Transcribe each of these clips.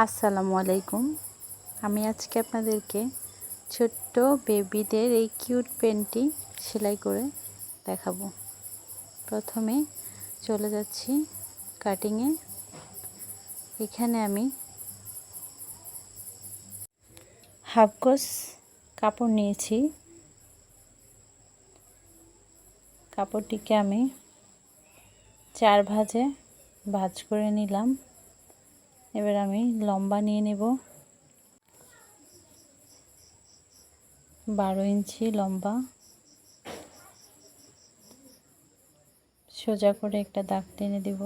আসসালামু আলাইকুম। আমি আজকে আপনাদেরকে ছোট্ট বেবিদের এই কিউট পেনটি সেলাই করে দেখাবো। প্রথমে চলে যাচ্ছি কাটিংয়ে। এখানে আমি হাফ গজ কাপড় নিয়েছি। কাপড়টিকে আমি 4 ভাঁজে ভাঁজ করে নিলাম। এবার আমি লম্বা নিয়ে নেব 12 ইঞ্চি লম্বা। সোজা করে একটা দাগ টেনে দেব।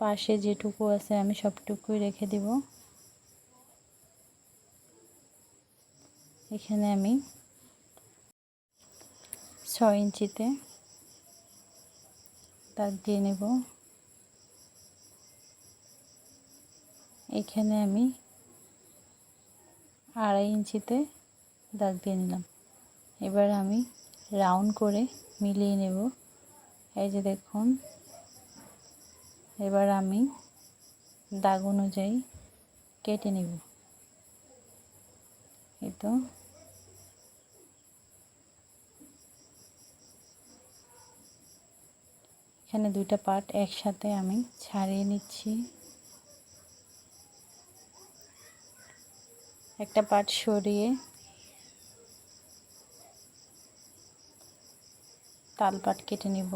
পাশে যেটুকু আছে আমি সবটুকুই রেখে দেব। এখানে আমি 6 ইঞ্চিতে দাগ দিয়ে নেব। এখানে আমি 2.5 ইঞ্চিতে দাগ দিয়ে নিলাম। এবার আমি রাউন্ড করে মিলিয়ে নেব। এই যে দেখুন, এবার আমি দাগ অনুযায়ী কেটে নেব। এই তো এখানে দুইটা পার্ট একসাথে আমি ছাড়িয়ে নিচ্ছি। একটা পার্ট সরিয়ে তাল পাট কেটে নেব।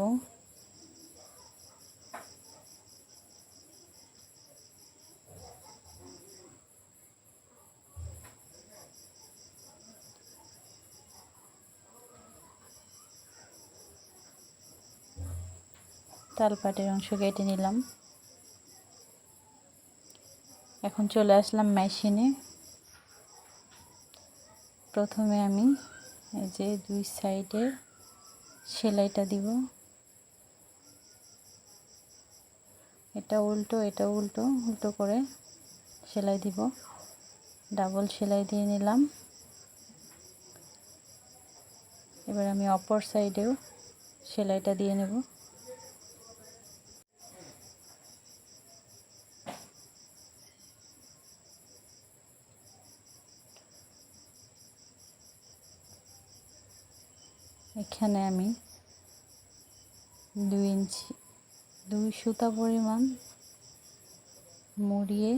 তাল পাটের অংশ কেটে নিলাম। এখন চলে আসলাম মেশিনে। প্রথমে আমি এই যে দুই সাইডে সেলাইটা দিব। এটা উল্টো এটা উল্টো উল্টো করে সেলাই দিব। ডাবল সেলাই দিয়ে নিলাম। এবার আমি অপর সাইডেও সেলাইটা দিয়ে নেব। এখানে আমি 2 ইঞ্চি 2 সুতা পরিমাণ মুড়িয়ে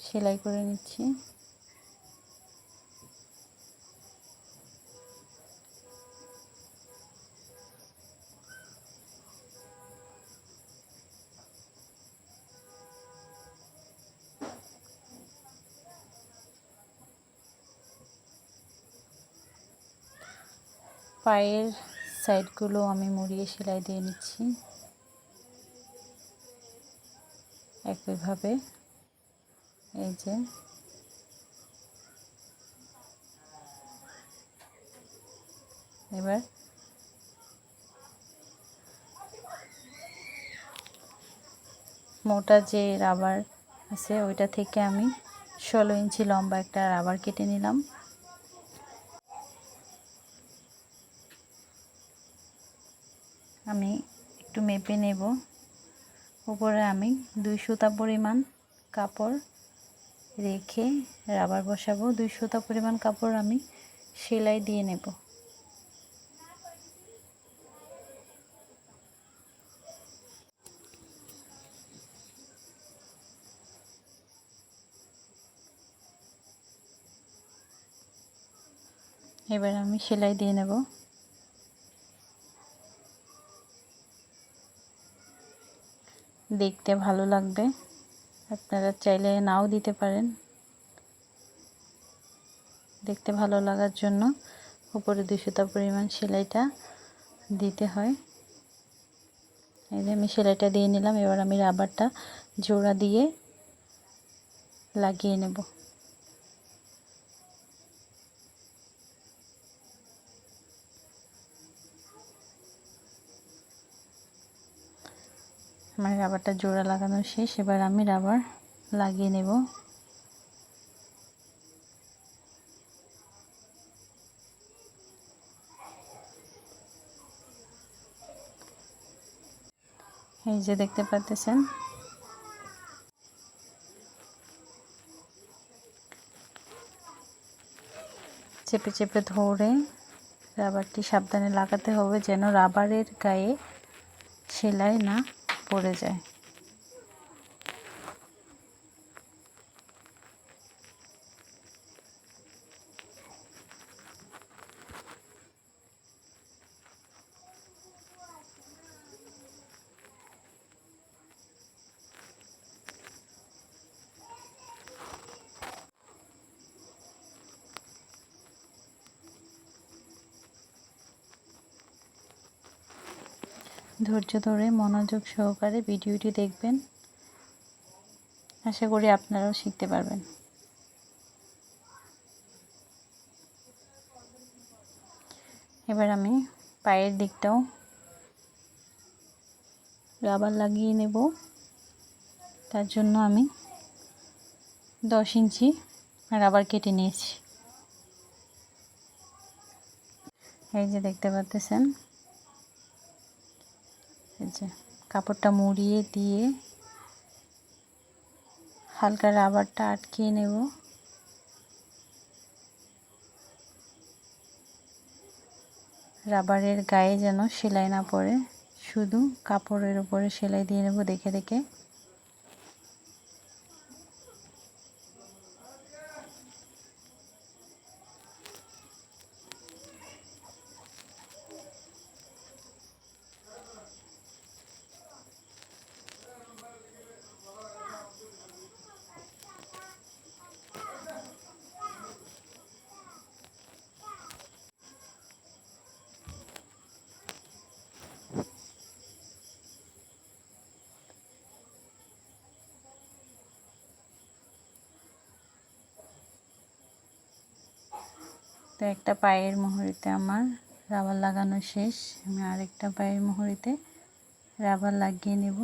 সেলাই করে নিচ্ছি। পায়ের সাইডগুলো আমি মুড়িয়ে সেলাই দিয়ে নিচ্ছি একইভাবে। এই যে এবার মোটা যে রাবার আছে ওইটা থেকে আমি 16 ইঞ্চি লম্বা একটা রাবার কেটে নিলাম। আমি একটু মেপে নেব। উপরে আমি 2 সুতা পরিমাণ কাপড় রেখে রাবার বসাবো। 2 সুতা পরিমাণ কাপড় আমি সেলাই দিয়ে নেব। এবার আমি সেলাই দিয়ে নেব। দেখতে ভালো লাগবে, আপনারা চাইলে নাও দিতে পারেন। দেখতে ভালো লাগার জন্য উপরে 2 সুতা পরিমাণ সেলাইটা দিতে হয়। এই যে আমি সেলাইটা দিয়ে নিলাম। এবার আমি রাবারটা জোড়া দিয়ে লাগিয়ে নেব। আমার রাবারটা জোড়া লাগানো শেষ। এবার আমি রাবার লাগিয়ে নেব। এই যে দেখতে পাচ্ছেন চেপে চেপে ধরে রাবারটি সাবধানে লাগাতে হবে যেন রাবারের গায়ে সেলাই না পড়ে যায়। ধৈর্য ধরে মনোযোগ সহকারে ভিডিওটি দেখবেন, আশা করি আপনারাও শিখতে পারবেন। এবার আমি পায়ের দিকটাও রাবার লাগিয়ে নেব। তার জন্য আমি 10 ইঞ্চি রাবার কেটে নিয়েছি। এই যে দেখতে পাচ্ছেন, এই যে কাপড়টা মুড়িয়ে দিয়ে হালকা রাবারটা আটকিয়ে নেব। রাবারের গায়ে যেন সেলাই না পড়ে, শুধু কাপড়ের উপরে সেলাই দিয়ে নেব দেখে দেখে। তো একটা পায়ের মোহরিতে আমার রাবার লাগানো শেষ। আমি আরেকটা পায়ের মোহরিতে রাবার লাগিয়ে নেব।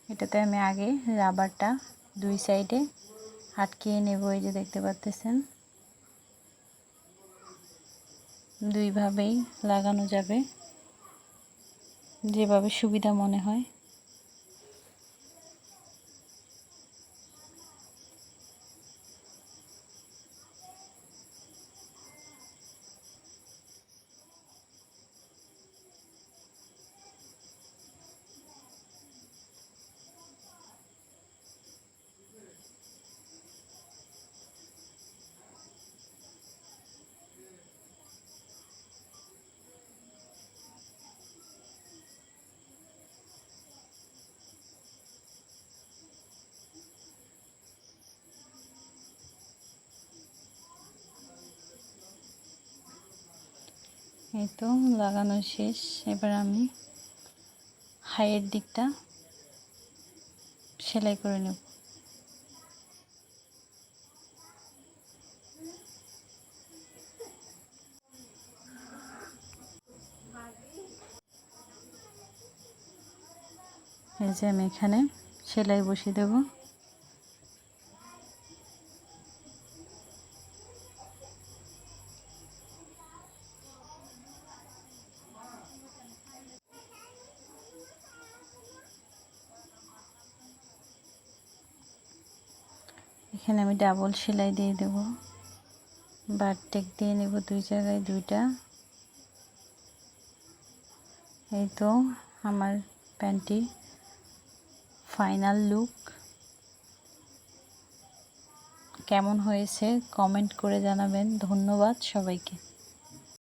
এটাতে আমি আগে রাবারটা দুই সাইডে আটকিয়ে নেব। এই যে দেখতে পাচ্ছেন, দুইভাবেই লাগানো যাবে, যেভাবে সুবিধা মনে হয়। এই তো লাগানো শেষ। এবার আমি হাইয়ের দিকটা সেলাই করে নেব। এই যে আমি এখানে সেলাই বসিয়ে দেব। এখানে আমি ডাবল সেলাই দিয়ে দেব, বারটেক দিয়ে নেব দুই জায়গায় দুইটা। এই তো আমার প্যান্টটি ফাইনাল লুক। কেমন হয়েছে কমেন্ট করে জানাবেন। ধন্যবাদ সবাইকে।